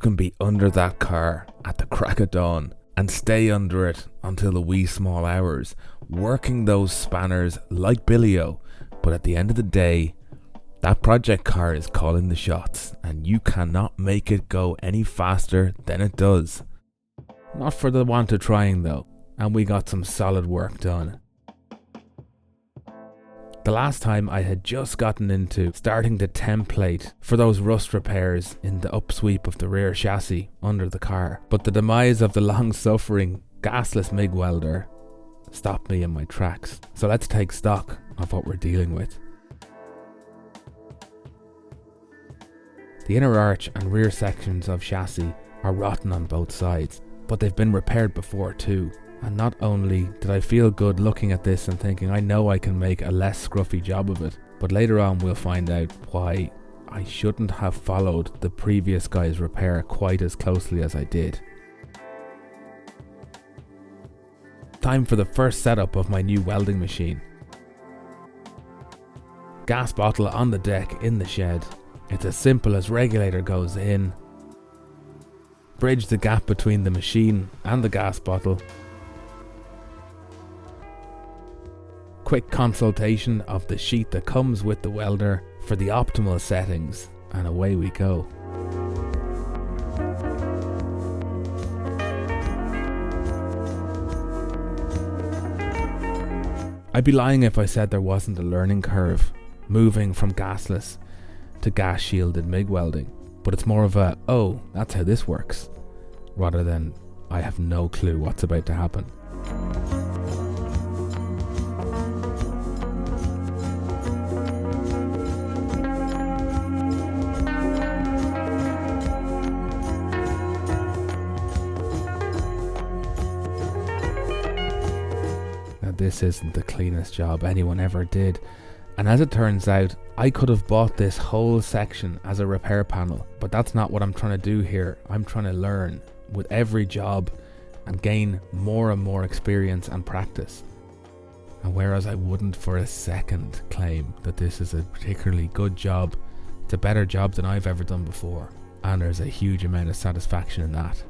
can be under that car at the crack of dawn and stay under it until the wee small hours, working those spanners like Billy-O. But at the end of the day, that project car is calling the shots, and you cannot make it go any faster than it does. Not for the want of trying though, and we got some solid work done. The last time I had just gotten into starting to template for those rust repairs in the upsweep of the rear chassis under the car, but the demise of the long-suffering gasless MIG welder stopped me in my tracks. So let's take stock of what we're dealing with. The inner arch and rear sections of chassis are rotten on both sides, but they've been repaired before too. And not only did I feel good looking at this and thinking I know I can make a less scruffy job of it, but later on we'll find out why I shouldn't have followed the previous guy's repair quite as closely as I did. Time for the first setup of my new welding machine. Gas bottle on the deck in the shed. It's as simple as regulator goes in, bridge the gap between the machine and the gas bottle, quick consultation of the sheet that comes with the welder for the optimal settings, and away we go. I'd be lying if I said there wasn't a learning curve moving from gasless to gas shielded MIG welding, but it's more of a, oh, that's how this works, rather than I have no clue what's about to happen. This isn't the cleanest job anyone ever did, and as it turns out, I could have bought this whole section as a repair panel, but that's not what I'm trying to do here. I'm trying to learn with every job and gain more and more experience and practice. And whereas I wouldn't for a second claim that this is a particularly good job, it's a better job than I've ever done before, and there's a huge amount of satisfaction in that.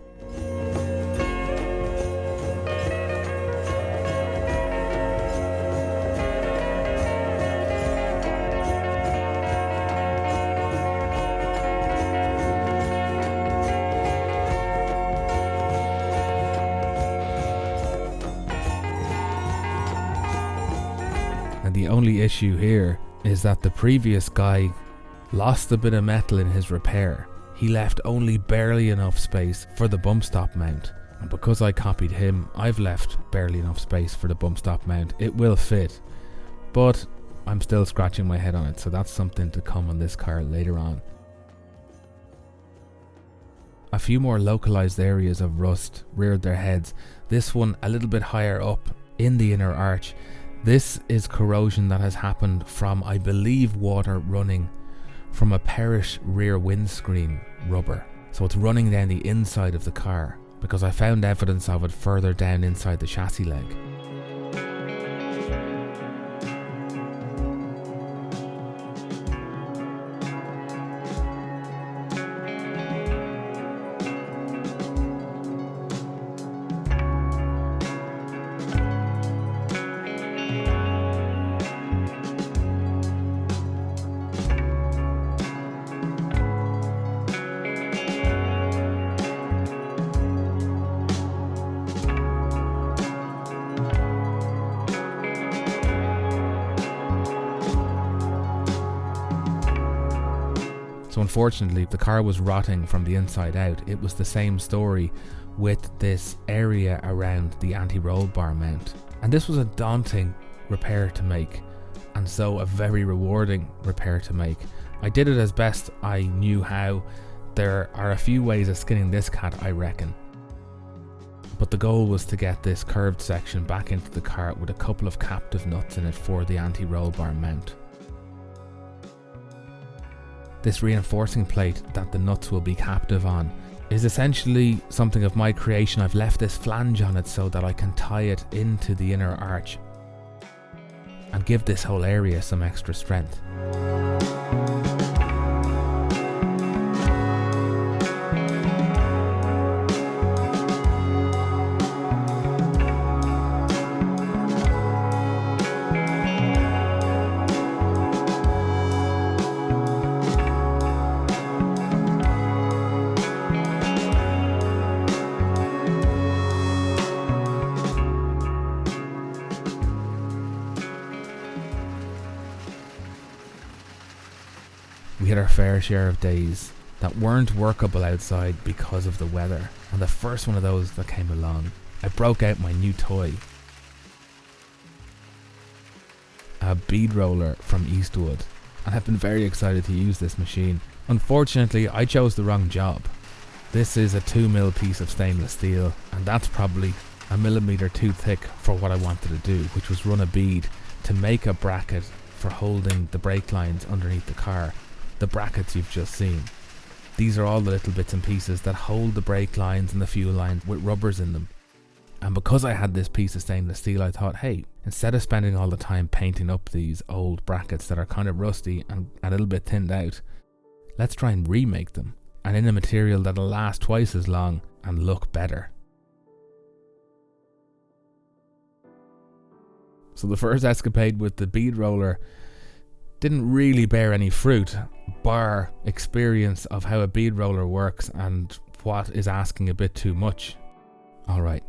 The only issue here is that the previous guy lost a bit of metal in his repair. He left only barely enough space for the bump stop mount, and because I copied him, I've left barely enough space for the bump stop mount. It will fit, but I'm still scratching my head on it, so that's something to come on this car later on. A few more localized areas of rust reared their heads, this one a little bit higher up in the inner arch. This is corrosion that has happened from, I believe, water running from a perish rear windscreen rubber. So it's running down the inside of the car, because I found evidence of it further down inside the chassis leg. So unfortunately, the car was rotting from the inside out. It was the same story with this area around the anti-roll bar mount. And this was a daunting repair to make, and so a very rewarding repair to make. I did it as best I knew how. There are a few ways of skinning this cat, I reckon. But the goal was to get this curved section back into the car with a couple of captive nuts in it for the anti-roll bar mount. This reinforcing plate that the nuts will be captive on is essentially something of my creation. I've left this flange on it so that I can tie it into the inner arch and give this whole area some extra strength. get our fair share of days that weren't workable outside because of the weather, and the first one of those that came along, I broke out my new toy. A bead roller from Eastwood, and I've been very excited to use this machine. Unfortunately, I chose the wrong job. This is a 2mm piece of stainless steel, and that's probably a millimeter too thick for what I wanted to do, which was run a bead to make a bracket for holding the brake lines underneath the car. The brackets you've just seen. These are all the little bits and pieces that hold the brake lines and the fuel lines with rubbers in them. And because I had this piece of stainless steel, I thought, hey, instead of spending all the time painting up these old brackets that are kind of rusty and a little bit thinned out, let's try and remake them, and in a material that'll last twice as long and look better. So the first escapade with the bead roller didn't really bear any fruit, bar experience of how a bead roller works and what is asking a bit too much. Alright.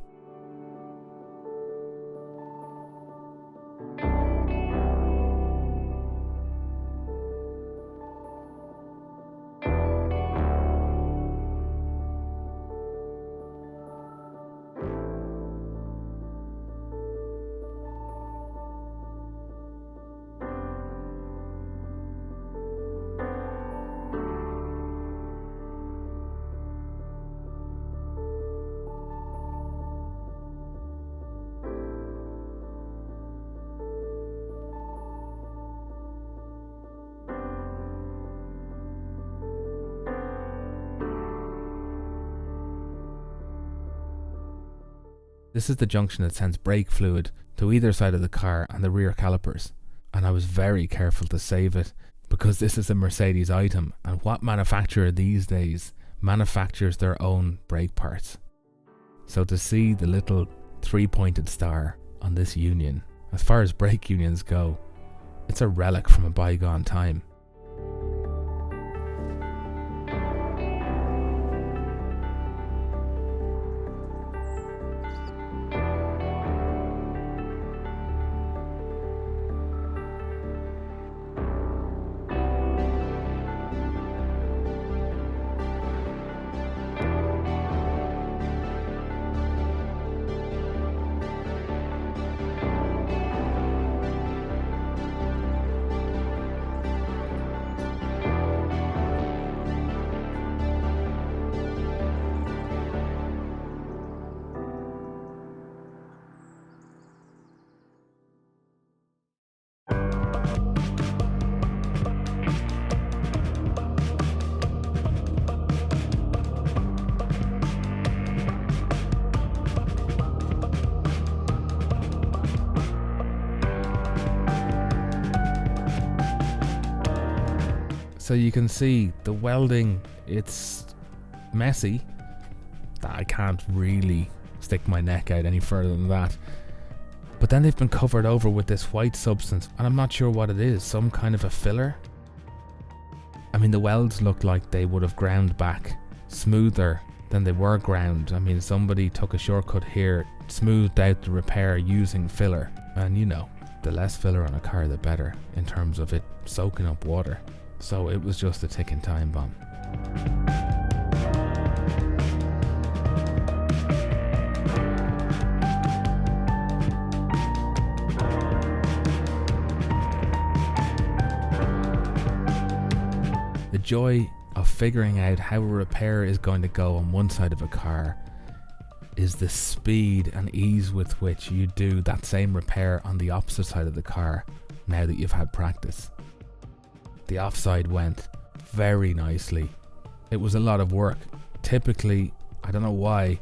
This is the junction that sends brake fluid to either side of the car and the rear calipers, and I was very careful to save it because this is a Mercedes item, and what manufacturer these days manufactures their own brake parts? So to see the little 3-pointed star on this union, as far as brake unions go, it's a relic from a bygone time. So you can see the welding, it's messy. I can't really stick my neck out any further than that. But then they've been covered over with this white substance, and I'm not sure what it is, some kind of a filler? I mean, the welds look like they would have ground back smoother than they were ground. I mean, somebody took a shortcut here, smoothed out the repair using filler. And you know, the less filler on a car the better in terms of it soaking up water. So it was just a ticking time bomb. The joy of figuring out how a repair is going to go on one side of a car is the speed and ease with which you do that same repair on the opposite side of the car now that you've had practice. The offside went very nicely. It was a lot of work. Typically, I don't know why,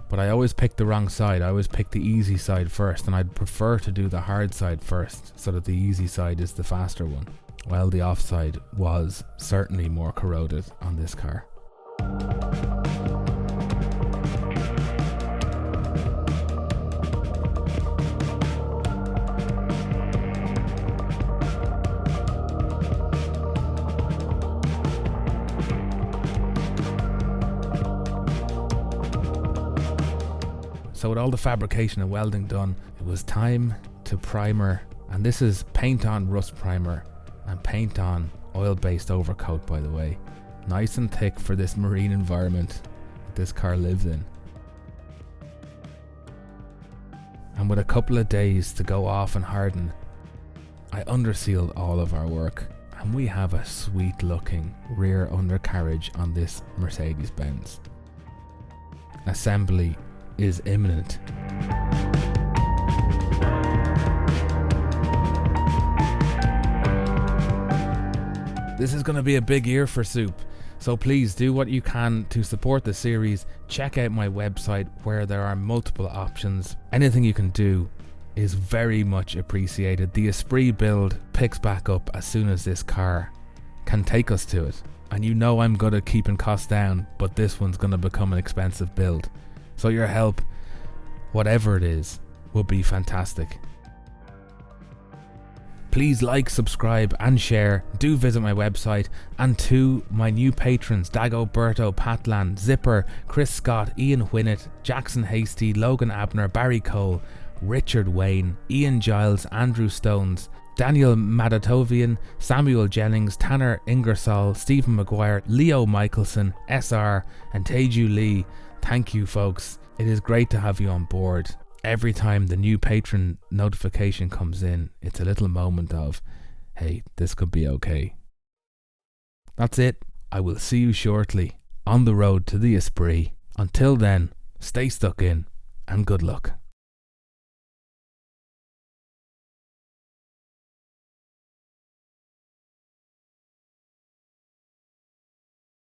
but I always pick the wrong side. I always pick the easy side first, and I'd prefer to do the hard side first so that the easy side is the faster one. Well, the offside was certainly more corroded on this car. So with all the fabrication and welding done, it was time to primer, and this is paint on rust primer and paint on oil-based overcoat, by the way. Nice and thick for this marine environment this car lives in. And with a couple of days to go off and harden, I undersealed all of our work, and we have a sweet looking rear undercarriage on this Mercedes-Benz. Assembly is imminent. This is going to be a big year for Soup, so please do what you can to support the series. Check out my website where there are multiple options. Anything you can do is very much appreciated. The Esprit build picks back up as soon as this car can take us to it. And you know I'm good at keeping costs down, but this one's going to become an expensive build. So your help, whatever it is, will be fantastic. Please like, subscribe and share. Do visit my website. And to my new patrons, Dagoberto, Patlan, Zipper, Chris Scott, Ian Whinnett, Jackson Hasty, Logan Abner, Barry Cole, Richard Wayne, Ian Giles, Andrew Stones, Daniel Madatovian, Samuel Jennings, Tanner Ingersoll, Stephen Maguire, Leo Michelson, SR and Teju Lee. Thank you folks. It is great to have you on board. Every time the new patron notification comes in, it's a little moment of, hey, this could be okay. That's it. I will see you shortly on the road to the Esprit. Until then, stay stuck in and good luck.